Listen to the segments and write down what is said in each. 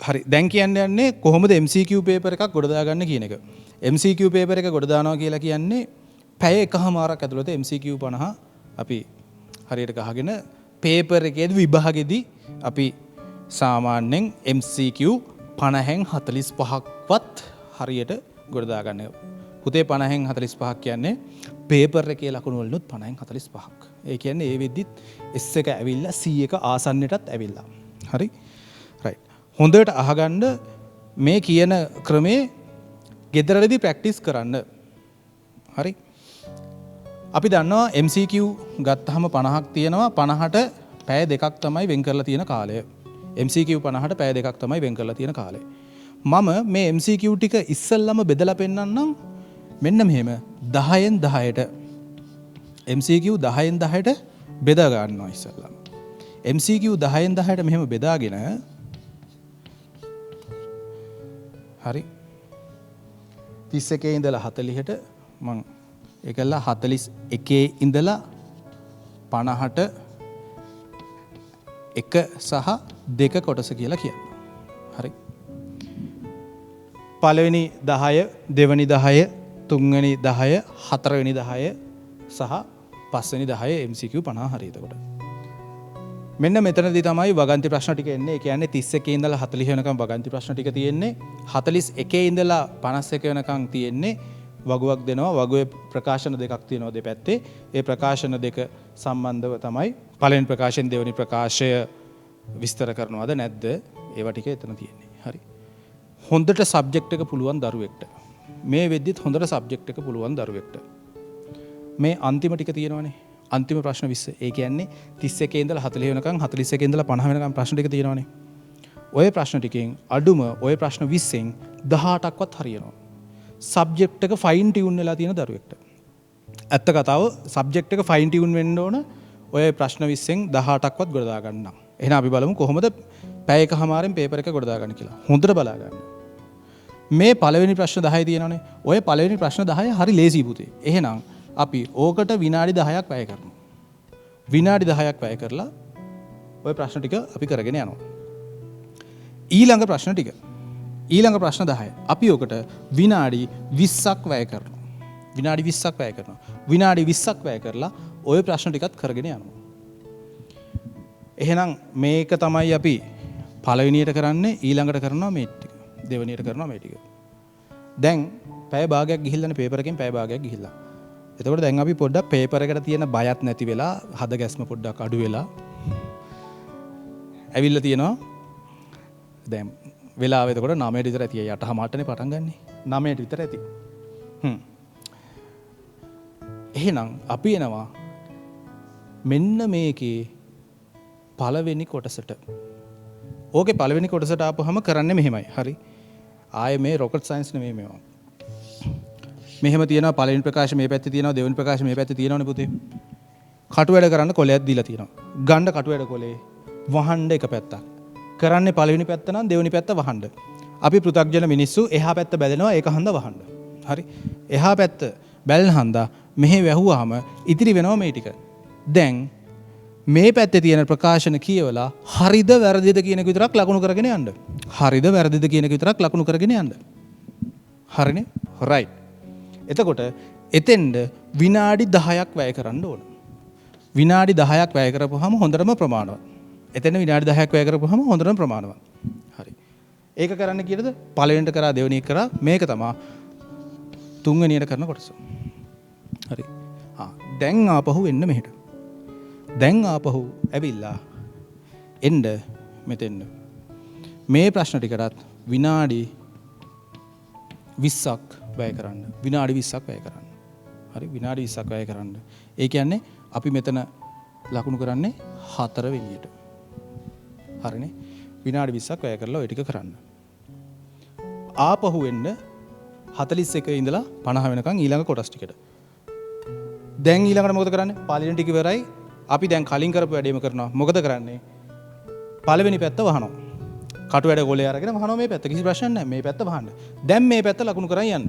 හරි දැන් කියන්නේ කොහොමද MCQ පේපර් එකක් ගොඩ දාගන්න කියන එක. MCQ පේපර් එක ගොඩ දානවා කියලා කියන්නේ පැය එකමාරක් ඇතුළත MCQ 50 අපි හරියට ගහගෙන පේපර් එකේදී විභාගෙදී අපි සාමාන්‍යයෙන් MCQ 50න් 45ක්වත් හරියට ගොඩ දාගන්න. පුතේ 50න් 45ක් කියන්නේ පේපර් එකේ ලකුණු වලිනුත් 50න් 45ක්. ඒ කියන්නේ ඒ වෙද්දිත් S එක ඇවිල්ලා C එක ආසන්නයටත් ඇවිල්ලා. හරි? රයිට්. හොඳට අහගන්න මේ කියන ක්‍රමේ ගෙදරදී ප්‍රැක්ටිස් කරන්න. හරි? අපි දන්නවා MCQ ගත්තාම 50ක් තියෙනවා 50ට පැය දෙකක් තමයි වෙන් කරලා තියෙන කාලය. MCQ 50ට පැය දෙකක් තමයි වෙන් කරලා තියෙන කාලය. මම මේ MCQ ටික ඉස්සෙල්ලම බෙදලා පෙන්නන්නම් මෙන්න මෙහෙම 10න් 10ට MCQ 10න් 10ට බෙදා ගන්නවා ඉස්සෙල්ලම. MCQ 10න් 10ට මෙහෙම බෙදාගෙන හරි 31 ඉඳලා 40ට මම ඒකලා 41 ඉඳලා 50ට 1 සහ 2 කොටස කියලා කියනවා. හරි. පළවෙනි 10, දෙවෙනි 10, තුන්වෙනි 10, හතරවෙනි 10 සහ පස්වෙනි 10 MCQ 50 හරි එතකොට. මෙන්න මෙතනදී තමයි වගන්ති ප්‍රශ්න ටික එන්නේ. ඒ කියන්නේ 31 ඉඳලා 40 වෙනකම් වගන්ති ප්‍රශ්න ටික තියෙන්නේ. 41 ඉඳලා 51 වෙනකම් තියෙන්නේ වගුවක් දෙනවා. වගුවේ ප්‍රකාශන දෙකක් තියෙනවා දෙපැත්තේ. ඒ ප්‍රකාශන දෙක සම්බන්ධව තමයි පළවෙනි ප්‍රකාශයෙන් දෙවෙනි ප්‍රකාශය විස්තර කරනවද නැද්ද? ඒවා ටික එතන තියෙන්නේ. හරි. හොඳට සබ්ජෙක්ට් එක පුළුවන් දරුවෙක්ට. මේ වෙද්දිත් හොඳට සබ්ජෙක්ට් එක පුළුවන් දරුවෙක්ට. මේ අන්තිම ටික තියෙනවනේ. අන්තිම ප්‍රශ්න 20. ඒ කියන්නේ 31 ඉඳලා 40 වෙනකම් 41 ඉඳලා 50 වෙනකම් ප්‍රශ්න ටික තියෙනවනේ. ඔය ප්‍රශ්න ටිකෙන් අඩුම ඔය ප්‍රශ්න 20න් 18ක්වත් හරියනවා. සබ්ජෙක්ට් එක ෆයින් ටියුන් වෙලා තියෙන දරුවෙක්ට. ඇත්ත කතාව සබ්ජෙක්ට් එක ෆයින් ටියුන් වෙන්න ඕන ඔය ප්‍රශ්න 20න් 18ක්වත් ගොඩ දා ගන්න. එහෙනම් අපි බලමු කොහොමද පැය එකමාරෙන් පේපර් එක ගොඩ දාගන්න කියලා. හොඳට බලා ගන්න. මේ පළවෙනි ප්‍රශ්න 10 තියෙනවනේ. ඔය පළවෙනි ප්‍රශ්න 10 හරි ලේසි පුතේ. එහෙනම් අපි ඕකට විනාඩි 10ක් වැය කරනවා. විනාඩි 10ක් වැය කරලා ඔය ප්‍රශ්න ටික අපි කරගෙන යනවා. ඊළඟ ප්‍රශ්න ටික. ඊළඟ ප්‍රශ්න 10. අපි ඕකට විනාඩි 20ක් වැය කරනවා. විනාඩි 20ක් වැය කරනවා. විනාඩි 20ක් වැය කරලා ඔය ප්‍රශ්න ටිකත් කරගෙන යනවා. එහෙනම් මේක තමයි අපි පළවෙනියට කරන්නේ ඊළඟට කරනවා මේ ටික. දෙවෙනියට කරනවා මේ ටික. දැන් පැය භාගයක් ගිහිල්ලානේ පේපර් එකෙන් පැය භාගයක් ගිහිල්ලා. එතකොට දැන් අපි පොඩ්ඩක් පේපර් එකට තියෙන බයත් නැති වෙලා හද ගැස්ම පොඩ්ඩක් අඩු වෙලා ඇවිල්ලා තියෙනවා. දැන් වෙලාව එතකොට 9ට විතර ඇති. 8:00ටනේ පටන් ගන්නෙ. 9ට විතර ඇති. එහෙනම් අපි එනවා මෙන්න මේකේ පළවෙනි කොටසට. ඕකේ පළවෙනි කොටසට ආපුවම කරන්නේ මෙහෙමයි. හරි. ආයේ මේ රොකට් සයන්ස් නෙමෙයි මේවා. මෙහෙම තියෙනවා පළවෙනි ප්‍රකාශ මේ පැත්තේ තියෙනවා දෙවෙනි ප්‍රකාශ මේ පැත්තේ තියෙනවනේ පුතේ. කටු වැඩ කරන්න කොලයක් දීලා තියෙනවා. ගන්න කටු වැඩ කොලේ වහන්න එක පැත්තක්. කරන්නේ පළවෙනි පැත්ත නම් දෙවෙනි පැත්ත වහන්න. අපි පෘථග්ජන මිනිස්සු එහා පැත්ත බැලෙනවා ඒක හන්ද වහන්න. හරි. එහා පැත්ත බැලන හන්දා මෙහෙ වැහුවාම ඉතිරි වෙනවා මේ ටික. දැන් මේ පැත්තේ තියෙන ප්‍රකාශන කියවලා හරිද වැරදිද කියන එක විතරක් ලකුණු කරගෙන යන්න. හරිද වැරදිද කියන එක විතරක් ලකුණු කරගෙන යන්න. හරිනේ? රයිට්. එතකොට එතෙන්ද විනාඩි 10ක් වැය කරන්න ඕන. විනාඩි 10ක් වැය කරපුවාම හොඳටම ප්‍රමාණවත්. එතෙන් විනාඩි 10ක් වැය කරපුවාම හොඳටම ප්‍රමාණවත්. හරි. ඒක කරන්න කීයද? පළවෙනිට කරා දෙවෙනි එක කරා මේක තමයි තුන්වෙනියට කරන කොටස. හරි. දැන් ආපහු එන්න මෙහෙට. දැන් ආපහු ඇවිල්ලා එන්න මෙතෙන්න. මේ ප්‍රශ්න ටිකටත් විනාඩි 20ක් වැය කරන්න. විනාඩි 20ක් වැය කරන්න. හරි විනාඩි 20ක් වැය කරන්න. ඒ කියන්නේ අපි මෙතන ලකුණු කරන්නේ 4 වෙනියට. හරිනේ. විනාඩි 20ක් වැය කරලා ඔය ටික කරන්න. ආපහු එන්න 41 ඉඳලා 50 වෙනකන් ඊළඟ කොටස් ටිකට. දැන් ඊළඟට මොකද කරන්නේ? පළවෙනි ටික ඉවරයි. අපි දැන් කලින් කරපු වැඩේම කරනවා. මොකද කරන්නේ? පළවෙනි පැත්ත වහනවා. කටු වැඩ ගෝලේ අරගෙන වහනවා මේ පැත්ත. කිසි ප්‍රශ්නයක් නැහැ. මේ පැත්ත වහන්න. දැන් මේ පැත්ත ලකුණු කරන් යන්න.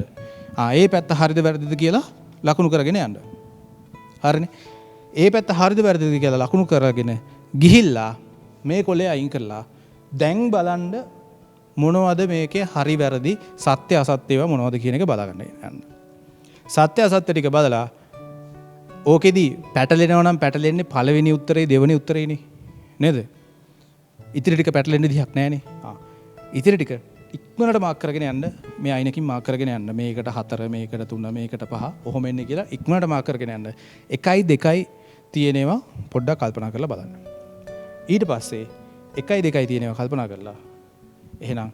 ඒ පැත්ත හරිද වැරදිද කියලා ලකුණු කරගෙන යන්න. හරිනේ. ඒ පැත්ත හරිද වැරදිද කියලා ලකුණු කරගෙන ගිහිල්ලා මේ කොලේ අයින් කරලා දැන් බලන්න මොනවද මේකේ හරි වැරදි සත්‍ය අසත්‍ය ඒවා මොනවද කියන එක බලාගන්න යන්න. සත්‍ය අසත්‍ය ටික බලලා ඕකෙදි පැටලෙනවා නම් පැටලෙන්නේ පළවෙනි උත්තරේ දෙවෙනි උත්තරේනේ නේද? ඉතිරි ටික පැටලෙන්න දිහක් නැහැනේ. ඉතිරි ටික ඉක්මනට මාක් කරගෙන යන්න. මේ අයිනකින් මාක් කරගෙන යන්න. මේකට 4 මේකට 3 මේකට 5 ඔහොම එන්නේ කියලා ඉක්මනට මාක් කරගෙන යන්න. 1යි 2යි තියෙනවා පොඩ්ඩක් කල්පනා කරලා බලන්න. ඊට පස්සේ 1යි 2යි තියෙනවා කල්පනා කරලා එහෙනම්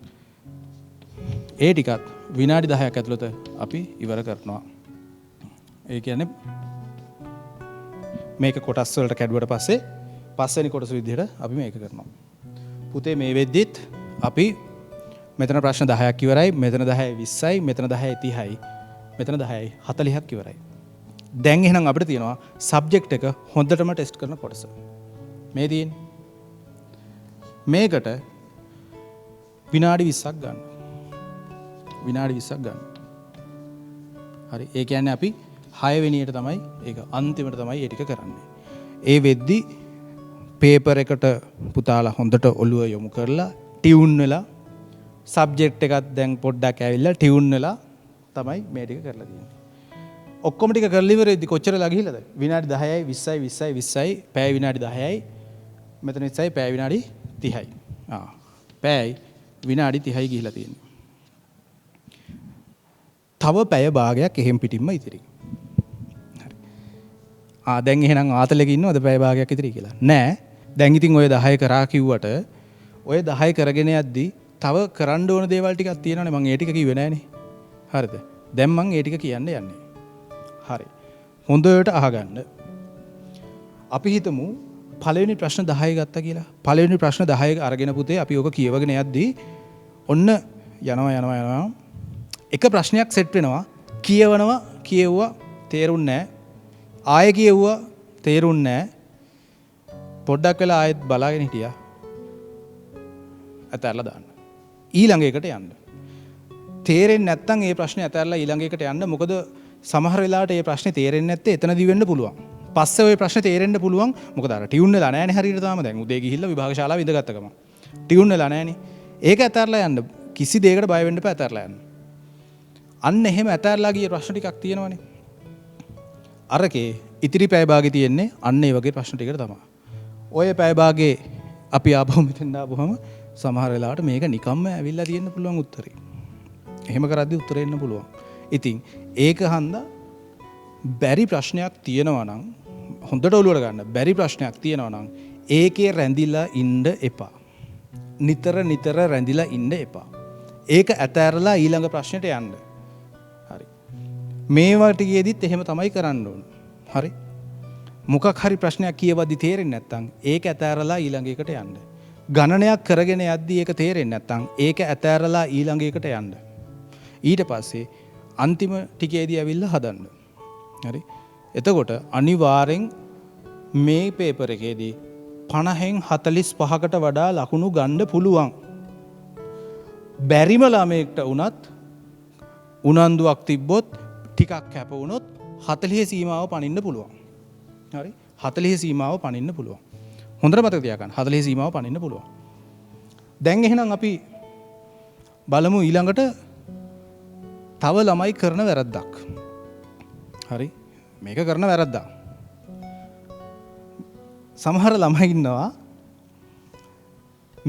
ඒ ටිකත් විනාඩි 10ක් ඇතුළත අපි ඉවර කරනවා. ඒ කියන්නේ මේක කොටස් වලට කැඩුවට පස්සේ පස්වෙනි කොටස විදිහට අපි මේක කරනවා. පුතේ මේ වෙද්දිත් අපි මෙතන ප්‍රශ්න 10ක් ඉවරයි, මෙතන 10යි 20යි, මෙතන 10යි 30යි, මෙතන 10යි 40ක් ඉවරයි. දැන් එහෙනම් අපිට තියෙනවා සබ්ජෙක්ට් එක හොඳටම ටෙස්ට් කරන කොටස. මේ තියෙන්නේ. මේකට විනාඩි 20ක් ගන්න. විනාඩි 20ක් ගන්න. හරි. ඒ කියන්නේ අපි 6 වෙනියට තමයි ඒක අන්තිමට තමයි ඒ ටික කරන්නේ. ඒ වෙද්දි පේපර් එකට පුතාලා හොඳට ඔළුව යොමු කරලා ටියුන් වෙලා සබ්ජෙක්ට් එකත් දැන් පොඩ්ඩක් ඇවිල්ලා ටියුන් වෙලා තමයි මේ ටික කරලා තියෙන්නේ. ඔක්කොම ටික කරලා ඉවරෙද්දි කොච්චරලා ගිහිල්ලාද? විනාඩි 10යි 20යි 20යි 20යි පැය විනාඩි 10යි මෙතන 20යි පැය විනාඩි 30යි. පැයයි විනාඩි 30යි ගිහිල්ලා තියෙන්නේ. තව පැය භාගයක් එහෙම් පිටින්ම ඉතිරි. හරි. දැන් එහෙනම් ආතලෙක ඉන්නවද පැය භාගයක් ඉතිරි කියලා? නෑ. දැන් ඉතින් ඔය 10 කරා කිව්වට ඔය 10 කරගෙන යද්දි තව කරන්න ඕන දේවල් ටිකක් තියෙනවනේ. මම ඒ ටික කිව්වේ නෑනේ. හරිද? දැන් මම ඒ ටික කියන්න යන්නේ. හරි. හොඳට අහගන්න. අපි හිතමු පළවෙනි ප්‍රශ්න 10 ගත්තා කියලා. පළවෙනි ප්‍රශ්න 10 අරගෙන පුතේ අපි ඔක කියවගෙන යද්දී ඔන්න යනවා එක ප්‍රශ්නයක් සෙට් වෙනවා. කියවුවා තේරුන්නේ නැහැ. ආයෙ කියවුවා තේරුන්නේ නැහැ. පොඩ්ඩක් වෙලා ආයෙත් බලාගෙන හිටියා. අතහැරලා දාන්න. ඊළඟ එකට යන්න. තේරෙන්නේ නැත්නම් ඒ ප්‍රශ්නේ අතහැරලා ඊළඟ එකට යන්න. මොකද සමහර වෙලාවට මේ ප්‍රශ්නේ තේරෙන්නේ නැත්තේ එතනදී වෙන්න පුළුවන්. පස්සේ ওই ප්‍රශ්නේ තේරෙන්න පුළුවන්. මොකද අර ටියුන් වෙලා නැහැනේ හරියට තාම. දැන් උදේ ගිහිල්ලා විභාග ශාලාව ඉඳගත්ත ගමන් ටියුන් වෙලා නැහැනේ. ඒක අතහැරලා යන්න. කිසි දෙයකට බය වෙන්න එපා. අතහැරලා යන්න. අන්න එහෙම අතහැරලා ගිය ප්‍රශ්න ටිකක් තියෙනවනේ. අරකේ ඉතිරි පැය භාගෙ තියෙන්නේ අන්න ඒ වගේ ප්‍රශ්න ටිකට තමයි. ඔය පැය භාගේ අපි ආපහු මෙතෙන් ආපුවම සමහර වෙලාවට මේක නිකම්ම ඇවිල්ලා තියෙන්න පුළුවන් උත්තරේ. එහෙම කරද්දි උත්තරේ එන්න පුළුවන්. ඉතින් ඒක හන්දා බැරි ප්‍රශ්නයක් තියෙනවා නම් හොඳට ඔලුවට ගන්න. බැරි ප්‍රශ්නයක් තියෙනවා නම් ඒකේ රැඳිලා ඉන්න එපා. නිතර රැඳිලා ඉන්න එපා. ඒක අතහැරලා ඊළඟ ප්‍රශ්නෙට යන්න. හරි. මේවා ටිකෙදිත් එහෙම තමයි කරන්න ඕන. හරි. මොකක් හරි ප්‍රශ්නයක් කියවද්දි තේරෙන්නේ නැත්නම් ඒක අතහැරලා ඊළඟ එකට යන්න. ගණනයක් කරගෙන යද්දි ඒක තේරෙන්නේ නැත්නම් ඒක අතහැරලා ඊළඟ එකට යන්න. ඊට පස්සේ අන්තිම ටිකේදී ඇවිල්ලා හදන්න. හරි. එතකොට අනිවාර්යෙන් මේ පේපර් එකේදී 50න් 45කට වඩා ලකුණු ගන්න පුළුවන්. බැරිම ළමයෙක්ට වුණත් උනන්දුවක් තිබ්බොත් ටිකක් කැප වුණොත් 40 සීමාව පනින්න පුළුවන්. හරි. 40 සීමාව පනින්න පුළුවන්. හොඳට මතක තියාගන්න. 40 සීමාව පනින්න පුළුවන්. දැන් එහෙනම් අපි බලමු ඊළඟට තව ළමයි කරන වැරද්දක්. හරි. මේක කරන වැරද්දක්. සමහර ළමයි ඉන්නවා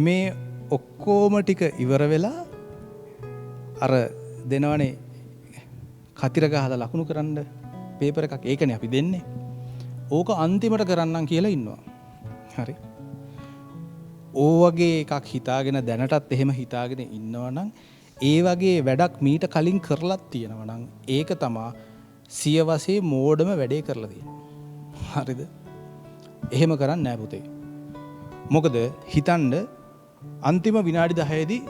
මේ ඔක්කොම ටික ඉවර වෙලා අර දෙනවනේ කතිර ගහලා ලකුණු කරන්න පේපර් එකක්. ඒකනේ අපි දෙන්නේ. ඕක අන්තිමට කරන්නම් කියලා ඉන්නවා. හරි. වගේ එකක් හිතාගෙන දැනටත් එහෙම හිතාගෙන ඉන්නවනම් ඒ වගේ වැඩක් මීට කලින් කරලත් තියෙනවා නම් ඒක තමයි සියවසේ මෝඩම වැඩේ කරලා තියෙන්නේ. හරිද? එහෙම කරන්නේ නැහැ පුතේ. මොකද හිතන්න අන්තිම විනාඩි 10ේදී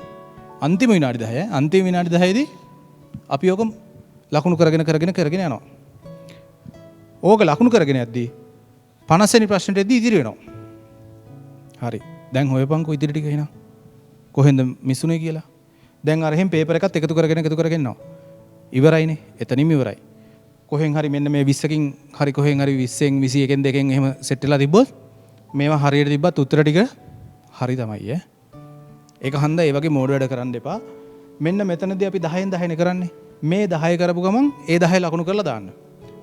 අන්තිම විනාඩි 10ේදී අපි ඕක ලකුණු කරගෙන යනවා. ඕක ලකුණු කරගෙන යද්දී 50 වෙනි ප්‍රශ්නෙටදී ඉදිරි වෙනවා. හරි. දැන් හොයපන්කෝ ඉදිරි ටික එහෙනම්. කොහෙන්ද මිසුනේ කියලා. දැන් අර එහෙන් පේපර් එකත් එකතු කරගෙන යනවා. ඉවරයිනේ. එතනින්ම ඉවරයි. කොහෙන් හරි මෙන්න මේ 20කින් හරි කොහෙන් හරි 20න් 21න් දෙකෙන් එහෙම සෙට් වෙලා තිබ්බොත් මේවා හරියට තිබ්බත් උත්තර ටික හරි තමයි ඈ. ඒක හන්දා ඒ වගේ මෝඩ වැඩ කරන්න එපා. මෙන්න මෙතනදී අපි 10න් 10නේ කරන්නේ. මේ 10 කරපු ගමන් ඒ 10 ලකුණු කරලා දාන්න.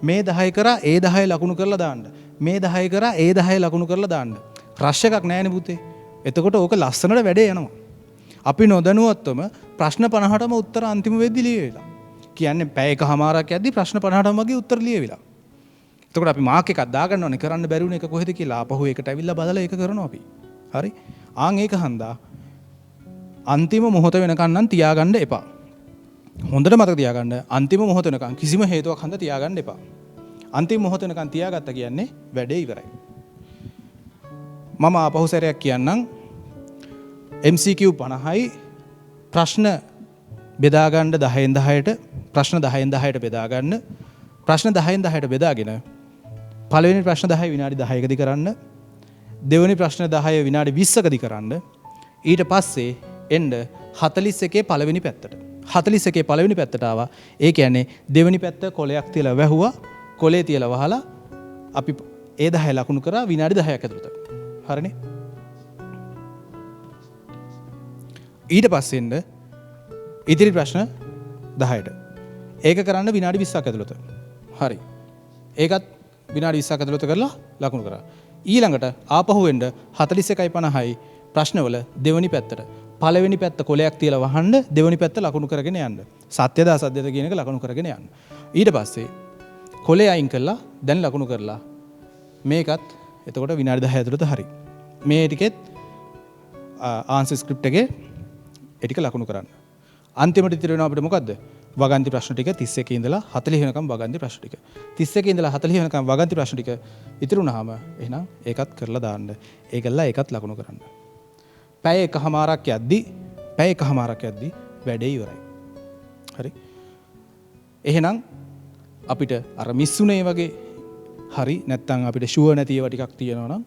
මේ 10 කරා ඒ 10 ලකුණු කරලා දාන්න. මේ 10 කරා ඒ 10 ලකුණු කරලා දාන්න. රෂ් එකක් නැහැනේ පුතේ. එතකොට ඕක ලස්සනට වැඩේ යනවා. අපි නොදැනුවත්වම ප්‍රශ්න 50ටම උත්තර අන්තිම වෙද්දි ලියවිලා. කියන්නේ පැය එකමාරක් යද්දි ප්‍රශ්න 50ටම වගේ උත්තර ලියවිලා. එතකොට අපි මාක් එකක් දාගන්න ඕනේ කරන්න බැරි වුණ එක කොහෙද කියලා ආපහු ඒකට ඇවිල්ලා බලලා ඒක කරනවා අපි. හරි? ආන් ඒක හන්දා අන්තිම මොහොත වෙනකන් නම් තියාගන්න එපා. හොඳට මතක තියාගන්න අන්තිම මොහොත වෙනකන් කිසිම හේතුවක් හන්දා තියාගන්න එපා. අන්තිම මොහොත වෙනකන් තියාගත්ත කියන්නේ වැඩේ ඉවරයි. මම ආපහු සැරයක් කියන්නම් MCQ 50යි ප්‍රශ්න බෙදා ගන්න 10න් 10ට ප්‍රශ්න 10න් 10ට බෙදා ගන්න ප්‍රශ්න 10න් 10ට බෙදාගෙන පළවෙනි ප්‍රශ්න 10 විනාඩි 10කදී කරන්න දෙවෙනි ප්‍රශ්න 10 විනාඩි 20කදී කරන්න ඊට පස්සේ එන්න 41 පළවෙනි පැත්තට 41 පළවෙනි පැත්තට ආවා ඒ කියන්නේ දෙවෙනි පැත්ත කොලයක් තියලා වැහුවා කොලේ තියලා වහලා අපි ඒ 10 ලකුණු කරා විනාඩි 10ක් ඇතුළත හරිනේ ඊට පස්සේ එන්න ඉදිරි ප්‍රශ්න 10ට ඒක කරන්න විනාඩි 20ක් ඇතුළත හරි ඒකත් විනාඩි 20ක් ඇතුළත කරලා ලකුණු කරා ඊළඟට ආපහු එන්න 41:50යි ප්‍රශ්නවල දෙවෙනි පැත්තට පළවෙනි පැත්ත කොලයක් තියලා වහන්න දෙවෙනි පැත්ත ලකුණු කරගෙන යන්න සත්‍යද අසත්‍යද කියන එක ලකුණු කරගෙන යන්න ඊට පස්සේ කොලේ අයින් කළා දැන් ලකුණු කරලා මේකත් එතකොට විනාඩි 10 ඇතුළත හරි මේ ටිකෙත් ආන්සර් ස්ක්‍රිප්ට් එකේ ඒ ටික ලකුණු කරන්න අන්තිමට ඉතිරි වෙනවා අපිට මොකද්ද වගන්ති ප්‍රශ්න ටික 31 ඉඳලා 40 වෙනකම් වගන්ති ප්‍රශ්න ටික 31 ඉඳලා 40 වෙනකම් වගන්ති ප්‍රශ්න ටික ඉතුරු වුණාම එහෙනම් ඒකත් කරලා දාන්න ඒකල්ලා ඒකත් ලකුණු කරන්න පැය එකමාරක් යද්දි වැඩේ ඉවරයි හරි එහෙනම් අපිට අර මිස්සුනේ වගේ හරි නැත්තම් අපිට ෂුවර් නැති ඒවා ටිකක් තියෙනවා නම්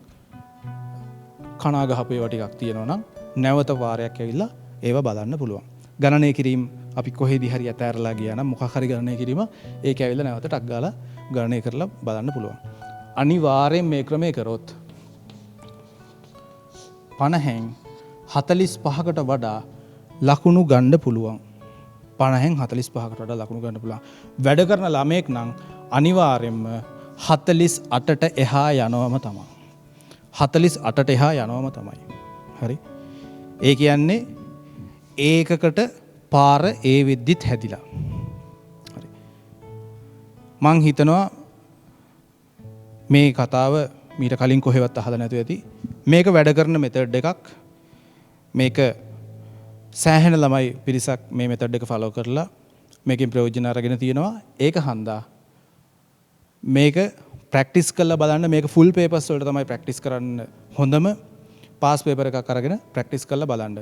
කණා ගහපු ඒවා ටිකක් තියෙනවා නම් නැවත වාරයක් ඇවිල්ලා ඒවා බලන්න පුළුවන් ගණනය කිරීම අපි කොහෙදි හරි අතෑරලා ගියා නම් මොකක් හරි ගණනය කිරීම ඒක ඇවිල්ලා නැවත ටක් ගාලා ගණනය කරලා බලන්න පුළුවන් අනිවාර්යෙන් මේ ක්‍රමය කරොත් 50න් 45කට වඩා ලකුණු ගන්න පුළුවන් 50න් 45කට වඩා ලකුණු ගන්න පුළුවන් වැඩ කරන ළමයෙක් නම් අනිවාර්යෙන්ම 48ට එහා යනවම තමයි 48ට එහා යනවම තමයි හරි ඒ කියන්නේ ඒකකට පාර ඒ විද්දිත් හැදිලා හරි මං හිතනවා මේ කතාව මීට කලින් කොහෙවත් අහලා නැතුව ඇති මේක වැඩ කරන මෙතඩ් එකක් මේක සෑහෙන ළමයි පිරිසක් මේ මෙතඩ් එක ෆලෝ කරලා මේකෙන් ප්‍රයෝජන අරගෙන තියෙනවා ඒක හන්දා මේක ප්‍රැක්ටිස් කරලා බලන්න මේක ෆුල් පේපර්ස් වලට තමයි ප්‍රැක්ටිස් කරන්න හොඳම පාස් පේපර් එකක් අරගෙන ප්‍රැක්ටිස් කරලා බලන්න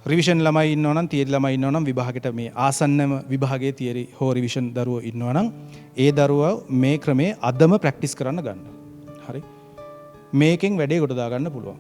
රිවිෂන් ළමයි ඉන්නවා නම් තියරි ළමයි ඉන්නවා නම් විභාගෙට මේ ආසන්නම විභාගයේ තියරි හෝ රිවිෂන් දරුවෝ ඉන්නවා නම් ඒ දරුවෝ මේ ක්‍රමේ අදම ප්‍රැක්ටිස් කරන්න ගන්න. හරි. මේකෙන් වැඩේ කොට දා ගන්න පුළුවන්.